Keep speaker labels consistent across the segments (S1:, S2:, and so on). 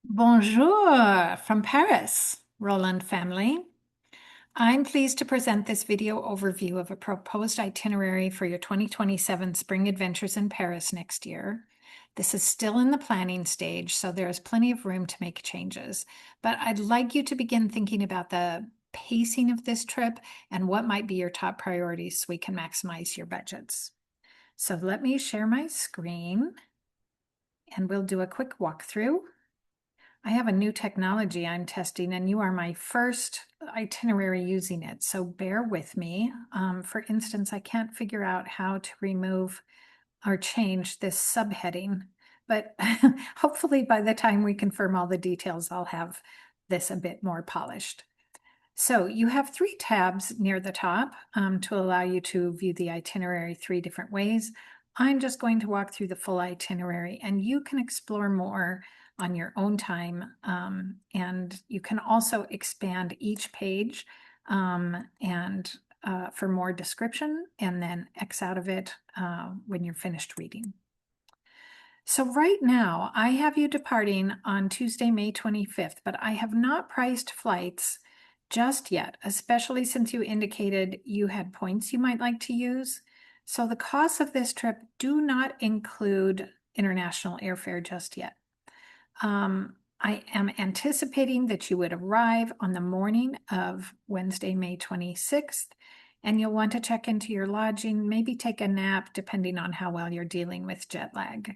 S1: Bonjour from Paris, Roland family. I'm pleased to present this video overview of a proposed itinerary for your 2027 Spring Adventures in Paris next year. This is still in the planning stage, so there's plenty of room to make changes. But I'd like you to begin thinking about the pacing of this trip and what might be your top priorities so we can maximize your budgets. So let me share my screen and we'll do a quick walkthrough. I have a new technology I'm testing, and you are my first itinerary using it, so bear with me. For instance, I can't figure out how to remove or change this subheading, but hopefully by the time we confirm all the details, I'll have this a bit more polished. So you have three tabs near the top to allow you to view the itinerary three different ways. I'm just going to walk through the full itinerary, and you can explore more on your own time. And you can also expand each page and for more description, and then X out of it when you're finished reading. So right now, I have you departing on Tuesday, May 25th, but I have not priced flights just yet, especially since you indicated you had points you might like to use. So the costs of this trip do not include international airfare just yet. I am anticipating that you would arrive on the morning of Wednesday, May 26th, and you'll want to check into your lodging, maybe take a nap, depending on how well you're dealing with jet lag.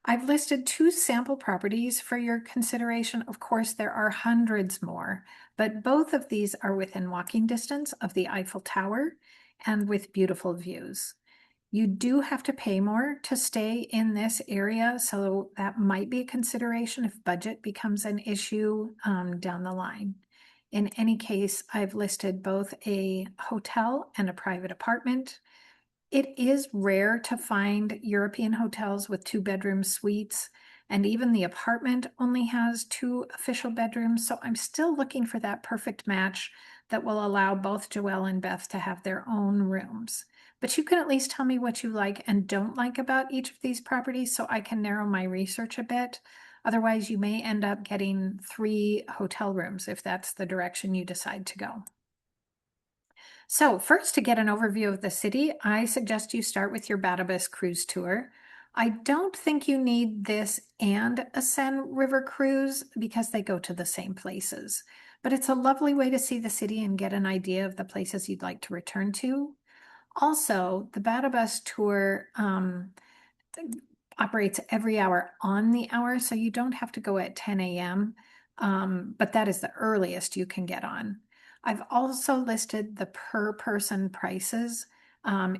S1: I've listed two sample properties for your consideration. Of course, there are hundreds more, but both of these are within walking distance of the Eiffel Tower and with beautiful views. You do have to pay more to stay in this area, so that might be a consideration if budget becomes an issue down the line. In any case, I've listed both a hotel and a private apartment. It is rare to find European hotels with two-bedroom suites, and even the apartment only has two official bedrooms, so I'm still looking for that perfect match that will allow both Joelle and Beth to have their own rooms. But you can at least tell me what you like and don't like about each of these properties so I can narrow my research a bit. Otherwise, you may end up getting 3 hotel rooms if that's the direction you decide to go. So first, to get an overview of the city, I suggest you start with your Batibus cruise tour. I don't think you need this and a Seine River cruise because they go to the same places, but it's a lovely way to see the city and get an idea of the places you'd like to return to. Also, the Batibus tour operates every hour on the hour, so you don't have to go at 10 a.m., but that is the earliest you can get on. I've also listed the per person prices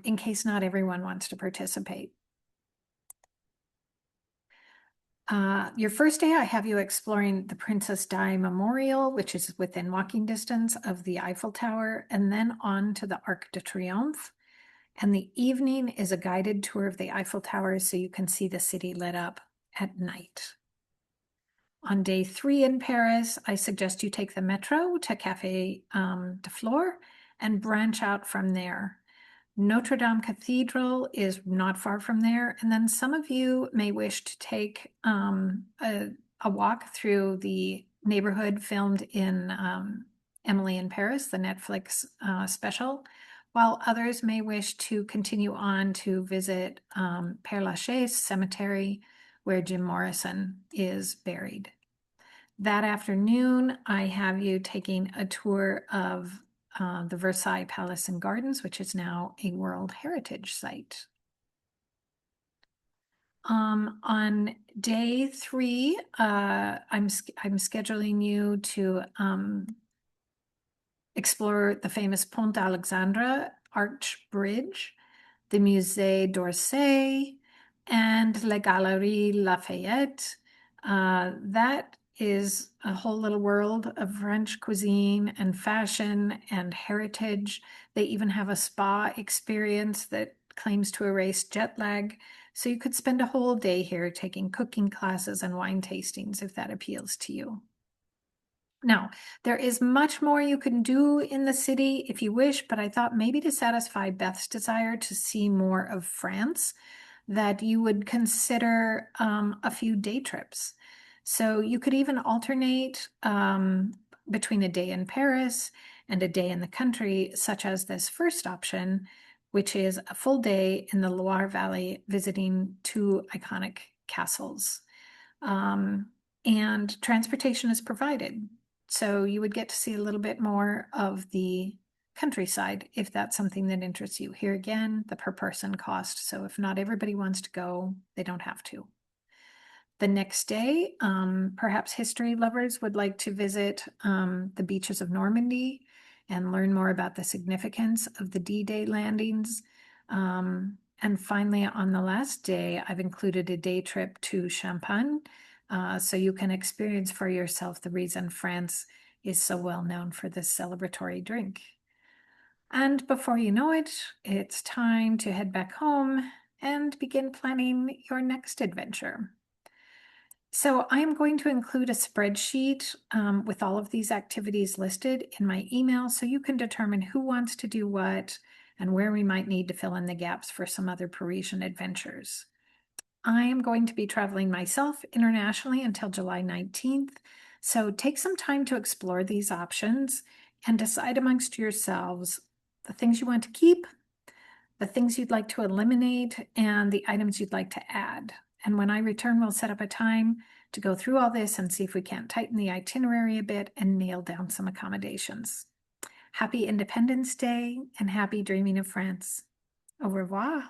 S1: in case not everyone wants to participate. Your first day, I have you exploring the Princess Di Memorial, which is within walking distance of the Eiffel Tower, and then on to the Arc de Triomphe. And the evening is a guided tour of the Eiffel Tower so you can see the city lit up at night. On day 3 in Paris, I suggest you take the metro to Café de Flore and branch out from there. Notre Dame Cathedral is not far from there. And then some of you may wish to take a walk through the neighborhood filmed in Emily in Paris, the Netflix special, while others may wish to continue on to visit Père Lachaise Cemetery, where Jim Morrison is buried. That afternoon, I have you taking a tour of the Versailles Palace and Gardens, which is now a World Heritage Site. On day 3, I'm scheduling you to explore the famous Pont d'Alexandre Arch Bridge, the Musée d'Orsay, and La Galerie Lafayette. That is a whole little world of French cuisine and fashion and heritage. They even have a spa experience that claims to erase jet lag. So you could spend a whole day here taking cooking classes and wine tastings if that appeals to you. Now, there is much more you can do in the city if you wish, but I thought maybe to satisfy Beth's desire to see more of France, that you would consider a few day trips. So you could even alternate between a day in Paris and a day in the country, such as this first option, which is a full day in the Loire Valley visiting two iconic castles. Um, and transportation is provided. So you would get to see a little bit more of the countryside if that's something that interests you. Here again, the per person cost. So if not everybody wants to go, they don't have to. The next day, perhaps history lovers would like to visit the beaches of Normandy and learn more about the significance of the D-Day landings. And finally, on the last day, I've included a day trip to Champagne, so you can experience for yourself the reason France is so well known for this celebratory drink. And before you know it, it's time to head back home and begin planning your next adventure. So I am going to include a spreadsheet with all of these activities listed in my email so you can determine who wants to do what and where we might need to fill in the gaps for some other Parisian adventures. I am going to be traveling myself internationally until July 19th, so take some time to explore these options and decide amongst yourselves the things you want to keep, the things you'd like to eliminate, and the items you'd like to add. And when I return, we'll set up a time to go through all this and see if we can't tighten the itinerary a bit and nail down some accommodations. Happy Independence Day and happy dreaming of France. Au revoir.